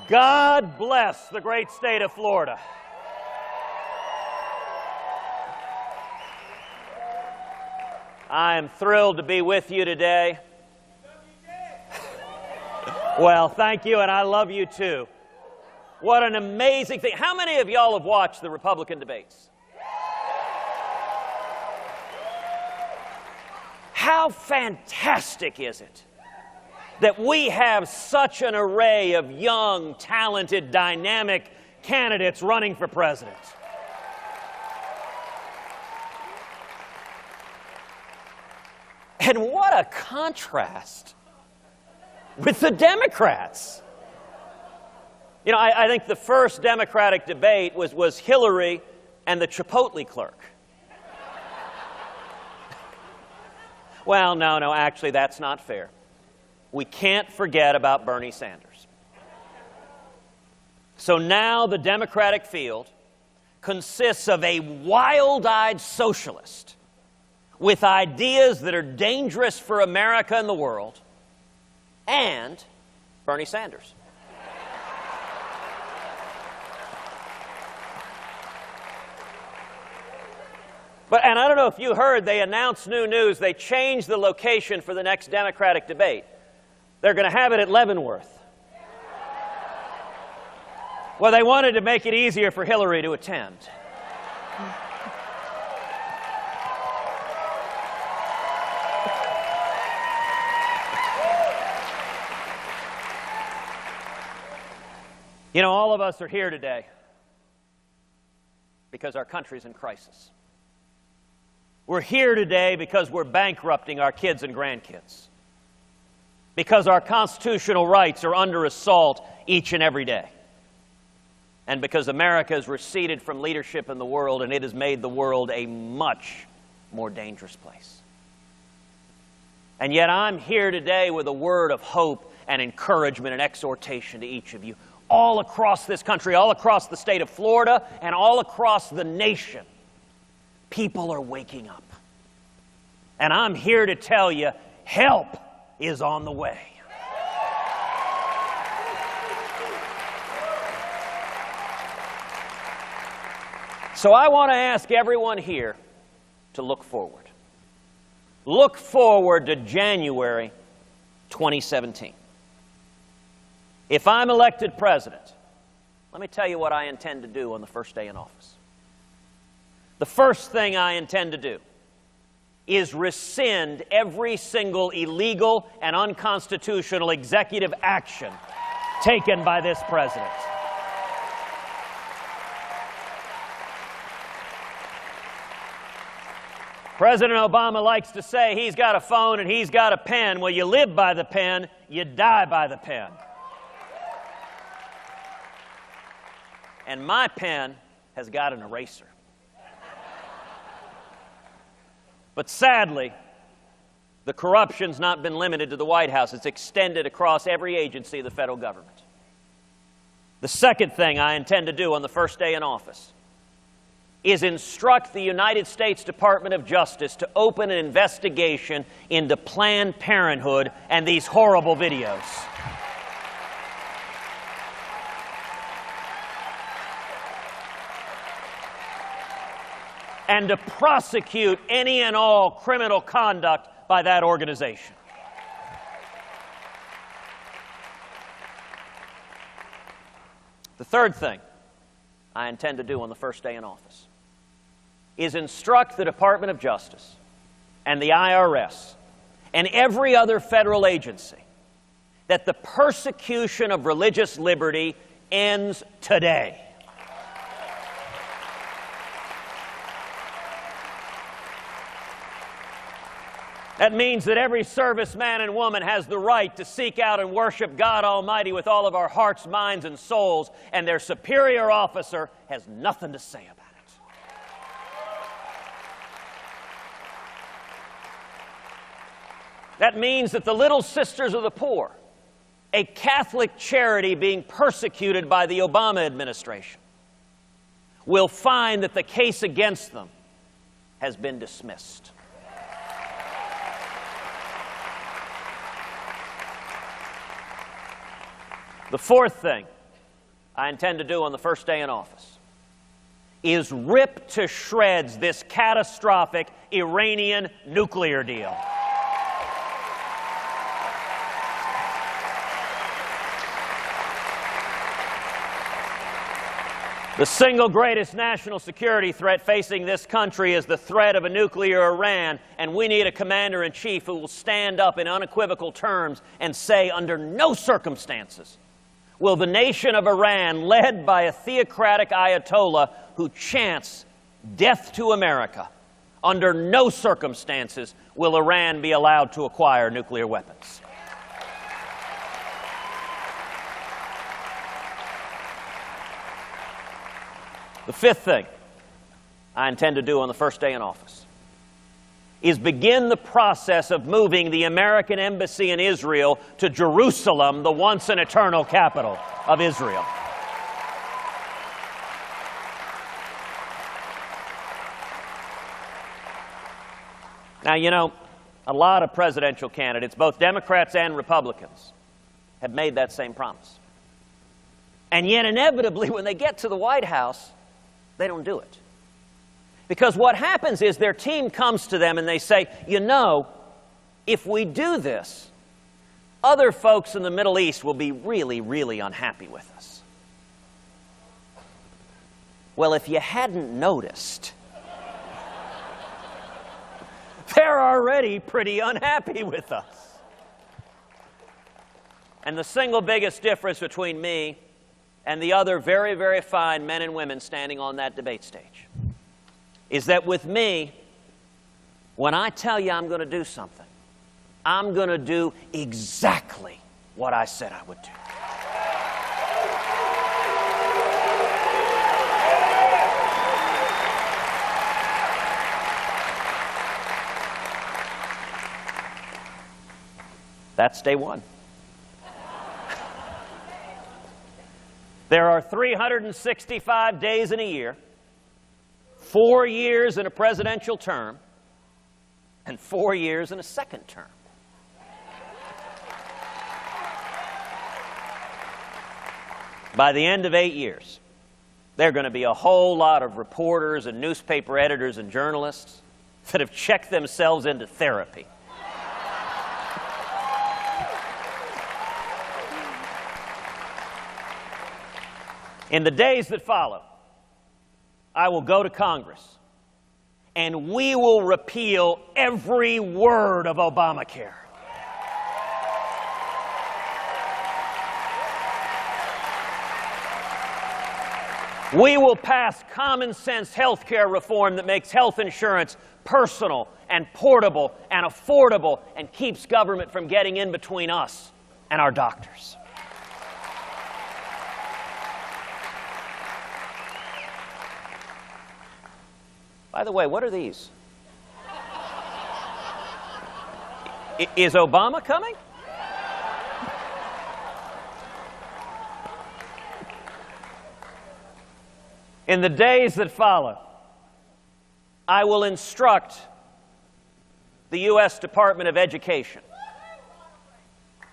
God bless the great state of Florida. I am thrilled to be with you today. Well, thank you, and I love you too. What an amazing thing. How many of y'all have watched the Republican debates? How fantastic is it that we have such an array of young, talented, dynamic candidates running for president? And what a contrast with the Democrats. You know, I think the first Democratic debate was Hillary and the Chipotle clerk. Well, no, actually, that's not fair. We can't forget about Bernie Sanders. So now the Democratic field consists of a wild-eyed socialist with ideas that are dangerous for America and the world, and Bernie Sanders. And I don't know if you heard, they announced new news. They changed the location for the next Democratic debate. They're going to have it at Leavenworth. Well, they wanted to make it easier for Hillary to attend. You know, all of us are here today because our country's in crisis. We're here today because we're bankrupting our kids and grandkids, because our constitutional rights are under assault each and every day, and because America has receded from leadership in the world, and it has made the world a much more dangerous place. And yet I'm here today with a word of hope and encouragement and exhortation to each of you. All across this country, all across the state of Florida, and all across the nation, people are waking up. And I'm here to tell you, help is on the way. So I want to ask everyone here to look forward. Look forward to January 2017. If I'm elected president, let me tell you what I intend to do on the first day in office. The first thing I intend to do is rescind every single illegal and unconstitutional executive action taken by this president. President Obama likes to say he's got a phone and he's got a pen. Well, you live by the pen, you die by the pen. And my pen has got an eraser. But sadly, the corruption's not been limited to the White House. It's extended across every agency of the federal government. The second thing I intend to do on the first day in office is instruct the United States Department of Justice to open an investigation into Planned Parenthood and these horrible videos. And to prosecute any and all criminal conduct by that organization. The third thing I intend to do on the first day in office is instruct the Department of Justice and the IRS and every other federal agency that the persecution of religious liberty ends today. That means that every serviceman and woman has the right to seek out and worship God Almighty with all of our hearts, minds, and souls, and their superior officer has nothing to say about it. That means that the Little Sisters of the Poor, a Catholic charity being persecuted by the Obama administration, will find that the case against them has been dismissed. The fourth thing I intend to do on the first day in office is rip to shreds this catastrophic Iranian nuclear deal. The single greatest national security threat facing this country is the threat of a nuclear Iran, and we need a commander-in-chief who will stand up in unequivocal terms and say, under no circumstances will the nation of Iran, led by a theocratic Ayatollah who chants death to America, under no circumstances will Iran be allowed to acquire nuclear weapons. The fifth thing I intend to do on the first day in office is begin the process of moving the American embassy in Israel to Jerusalem, the once and eternal capital of Israel. Now, you know, a lot of presidential candidates, both Democrats and Republicans, have made that same promise. And yet, inevitably, when they get to the White House, they don't do it. Because what happens is their team comes to them and they say, you know, if we do this, other folks in the Middle East will be really, really unhappy with us. Well, if you hadn't noticed, they're already pretty unhappy with us. And the single biggest difference between me and the other very, very fine men and women standing on that debate stage is that with me, when I tell you I'm going to do something, I'm going to do exactly what I said I would do. That's day one. There are 365 days in a year, 4 years in a presidential term, and 4 years in a second term. By the end of 8 years, there are going to be a whole lot of reporters and newspaper editors and journalists that have checked themselves into therapy. In the days that follow, I will go to Congress, and we will repeal every word of Obamacare. We will pass common sense health care reform that makes health insurance personal and portable and affordable and keeps government from getting in between us and our doctors. By the way, what are these? Is Obama coming? In the days that follow, I will instruct the U.S. Department of Education,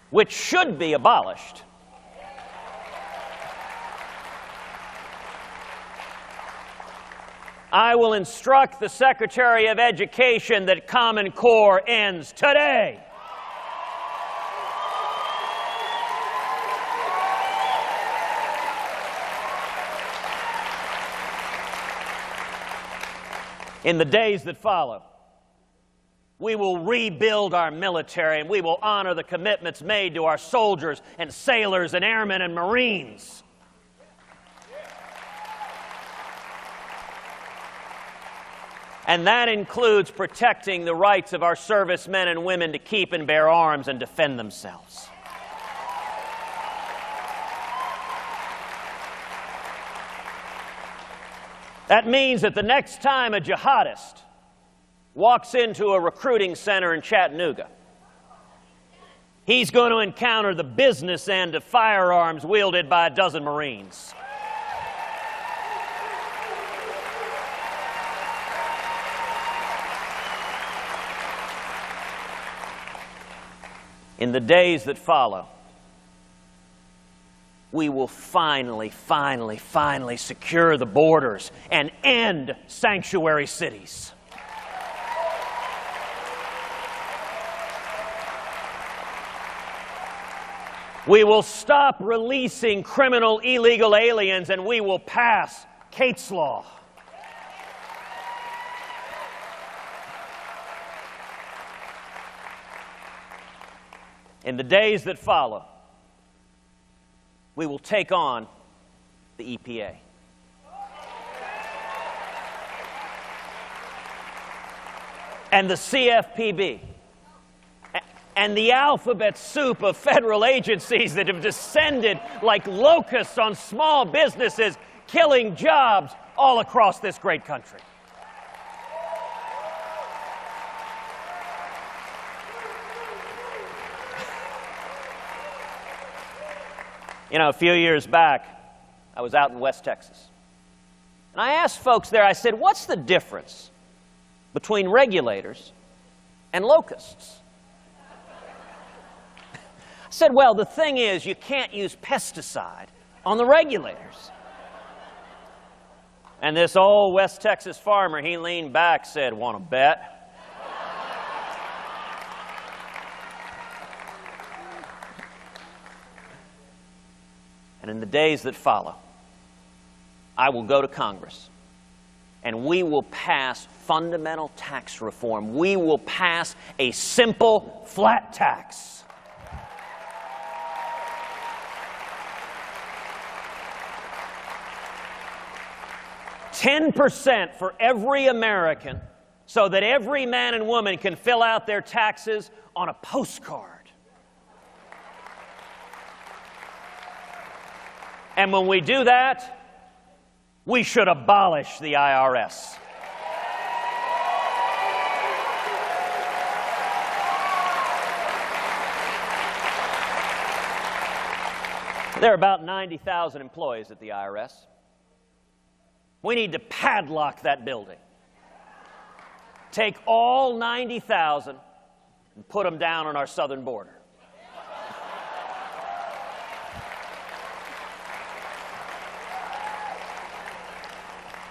which should be abolished, I will instruct the Secretary of Education that Common Core ends today. In the days that follow, we will rebuild our military and we will honor the commitments made to our soldiers and sailors and airmen and Marines. And that includes protecting the rights of our servicemen and women to keep and bear arms and defend themselves. That means that the next time a jihadist walks into a recruiting center in Chattanooga, he's going to encounter the business end of firearms wielded by a dozen Marines. In the days that follow, we will finally secure the borders and end sanctuary cities. We will stop releasing criminal illegal aliens, and we will pass Kate's Law. In the days that follow, we will take on the EPA. And the CFPB. And the alphabet soup of federal agencies that have descended like locusts on small businesses, killing jobs all across this great country. You know, a few years back, I was out in West Texas. And I asked folks there, I said, what's the difference between regulators and locusts? I said, well, the thing is, you can't use pesticide on the regulators. And this old West Texas farmer, he leaned back, said, want to bet? And in the days that follow, I will go to Congress, and we will pass fundamental tax reform. We will pass a simple, flat tax. $10% for every American, so that every man and woman can fill out their taxes on a postcard. And when we do that, we should abolish the IRS. There are about 90,000 employees at the IRS. We need to padlock that building. Take all 90,000 and put them down on our southern border.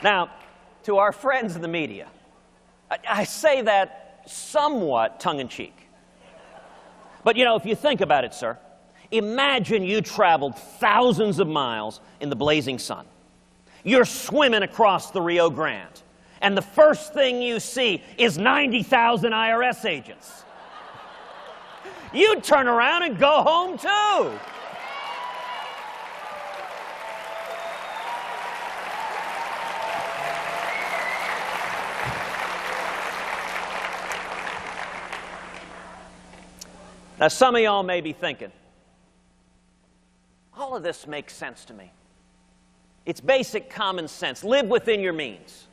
Now, to our friends in the media, I say that somewhat tongue-in-cheek. But, you know, if you think about it, sir, imagine you traveled thousands of miles in the blazing sun. You're swimming across the Rio Grande, and the first thing you see is 90,000 IRS agents. You'd turn around and go home, too. Now, some of y'all may be thinking, all of this makes sense to me. It's basic common sense. Live within your means.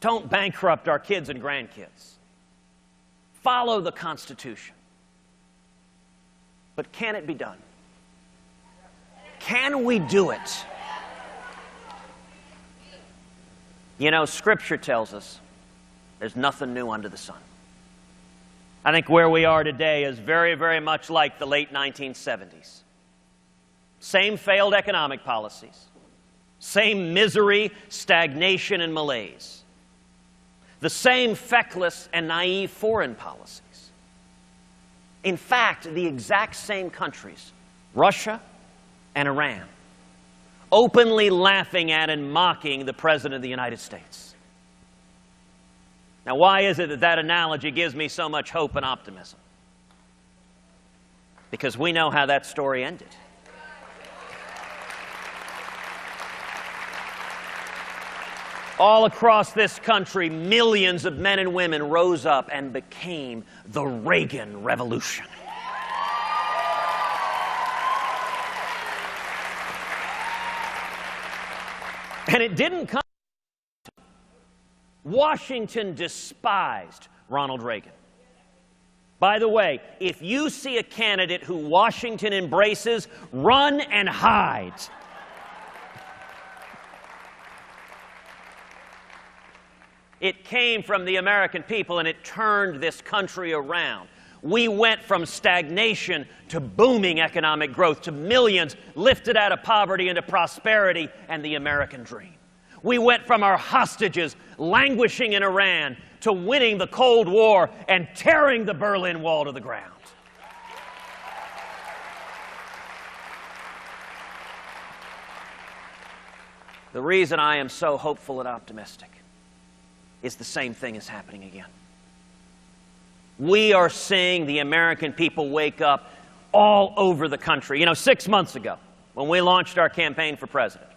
Don't bankrupt our kids and grandkids. Follow the Constitution. But can it be done? Can we do it? You know, Scripture tells us there's nothing new under the sun. I think where we are today is very, very much like the late 1970s. Same failed economic policies. Same misery, stagnation, and malaise. The same feckless and naive foreign policies. In fact, the exact same countries, Russia and Iran, openly laughing at and mocking the President of the United States. Now, why is it that that analogy gives me so much hope and optimism? Because we know how that story ended. All across this country, millions of men and women rose up and became the Reagan Revolution. And it didn't come. Washington despised Ronald Reagan. By the way, if you see a candidate who Washington embraces, run and hide. It came from the American people, and it turned this country around. We went from stagnation to booming economic growth, to millions lifted out of poverty into prosperity and the American dream. We went from our hostages languishing in Iran to winning the Cold War and tearing the Berlin Wall to the ground. The reason I am so hopeful and optimistic is the same thing is happening again. We are seeing the American people wake up all over the country. You know, 6 months ago, when we launched our campaign for president,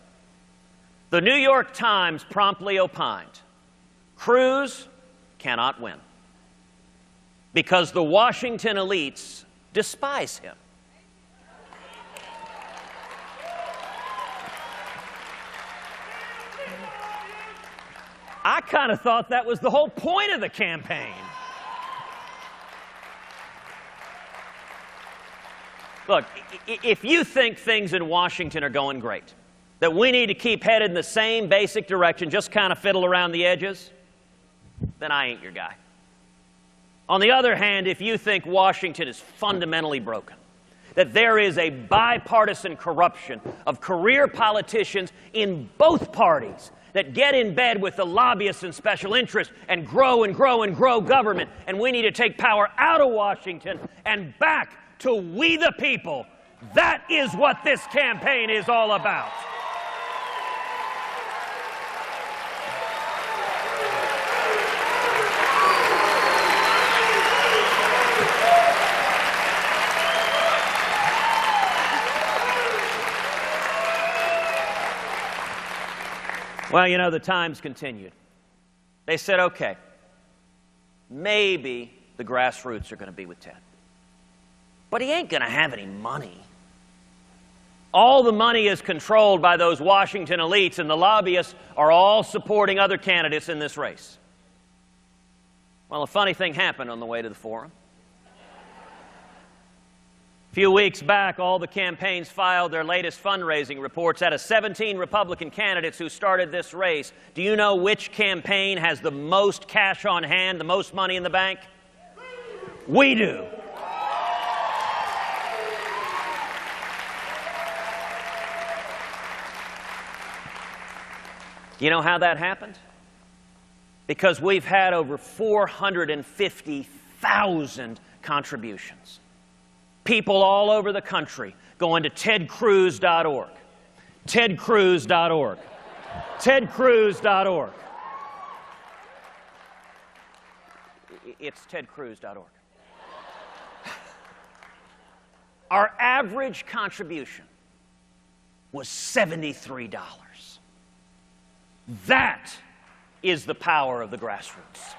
the New York Times promptly opined, Cruz cannot win because the Washington elites despise him. I kind of thought that was the whole point of the campaign. Look, if you think things in Washington are going great, that we need to keep headed in the same basic direction, just kind of fiddle around the edges, then I ain't your guy. On the other hand, if you think Washington is fundamentally broken, that there is a bipartisan corruption of career politicians in both parties that get in bed with the lobbyists and special interests and grow and grow and grow government, and we need to take power out of Washington and back to we the people. That is what this campaign is all about. Well, you know, the Times continued. They said, okay, maybe the grassroots are going to be with Ted. But he ain't going to have any money. All the money is controlled by those Washington elites, and the lobbyists are all supporting other candidates in this race. Well, a funny thing happened on the way to the forum. A few weeks back, all the campaigns filed their latest fundraising reports. Out of 17 Republican candidates who started this race, do you know which campaign has the most cash on hand, the most money in the bank? We do. You know how that happened? Because we've had over 450,000 contributions. People all over the country going to tedcruz.org. tedcruz.org. tedcruz.org. It's tedcruz.org. Our average contribution was $73. That is the power of the grassroots.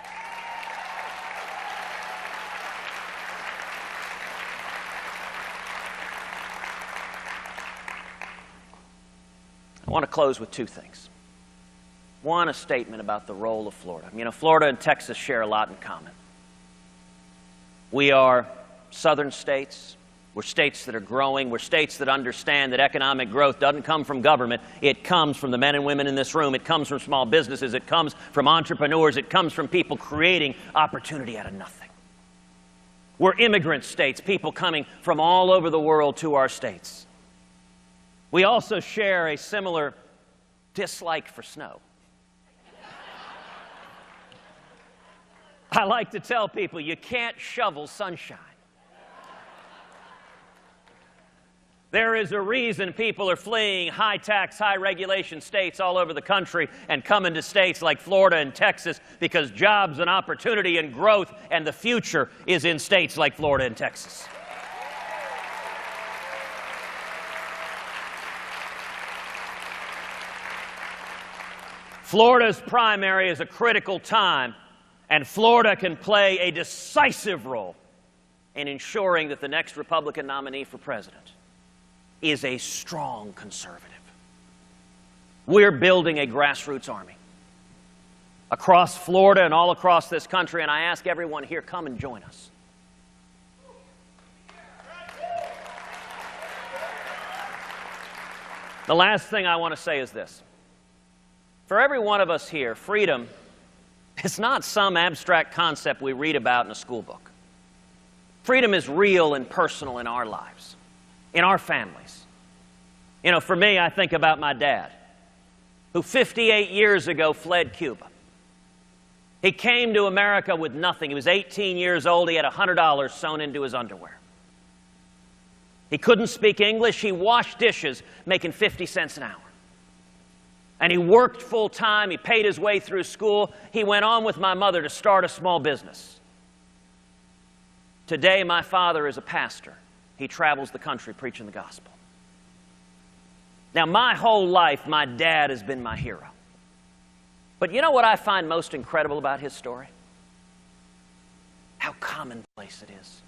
I want to close with two things. One, a statement about the role of Florida. You know, Florida and Texas share a lot in common. We are southern states. We're states that are growing. We're states that understand that economic growth doesn't come from government. It comes from the men and women in this room. It comes from small businesses. It comes from entrepreneurs. It comes from people creating opportunity out of nothing. We're immigrant states, people coming from all over the world to our states. We also share a similar dislike for snow. I like to tell people you can't shovel sunshine. There is a reason people are fleeing high-tax, high-regulation states all over the country and coming to states like Florida and Texas, because jobs and opportunity and growth and the future is in states like Florida and Texas. Florida's primary is a critical time, and Florida can play a decisive role in ensuring that the next Republican nominee for president is a strong conservative. We're building a grassroots army across Florida and all across this country, and I ask everyone here, come and join us. The last thing I want to say is this. For every one of us here, freedom is not some abstract concept we read about in a school book. Freedom is real and personal in our lives, in our families. You know, for me, I think about my dad, who 58 years ago fled Cuba. He came to America with nothing. He was 18 years old. He had $100 sewn into his underwear. He couldn't speak English. He washed dishes, making 50 cents an hour. And he worked full-time. He paid his way through school. He went on with my mother to start a small business. Today, my father is a pastor. He travels the country preaching the gospel. Now, my whole life, my dad has been my hero. But you know what I find most incredible about his story? How commonplace it is.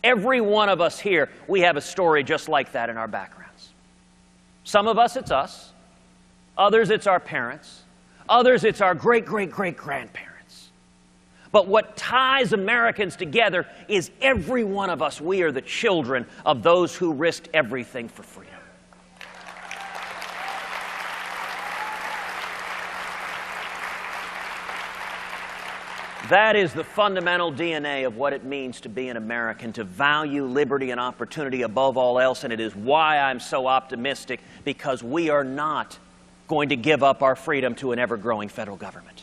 Every one of us here, we have a story just like that in our backgrounds. Some of us, it's us. Others, it's our parents. Others, it's our great-great-great-grandparents. But what ties Americans together is every one of us, we are the children of those who risked everything for freedom. That is the fundamental DNA of what it means to be an American, to value liberty and opportunity above all else, and it is why I'm so optimistic, because we are not going to give up our freedom to an ever-growing federal government.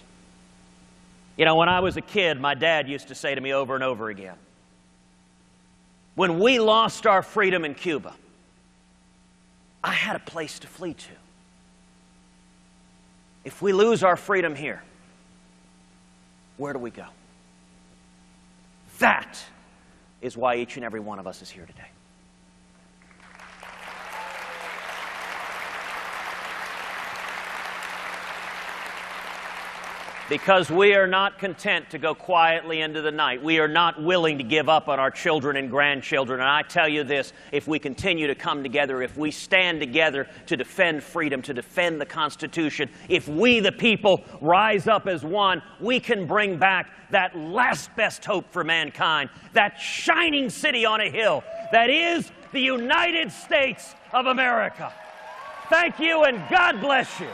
You know, when I was a kid, my dad used to say to me over and over again, when we lost our freedom in Cuba, I had a place to flee to. If we lose our freedom here, where do we go? That is why each and every one of us is here today. Because we are not content to go quietly into the night. We are not willing to give up on our children and grandchildren. And I tell you this, if we continue to come together, if we stand together to defend freedom, to defend the Constitution, if we, the people, rise up as one, we can bring back that last best hope for mankind, that shining city on a hill that is the United States of America. Thank you, and God bless you.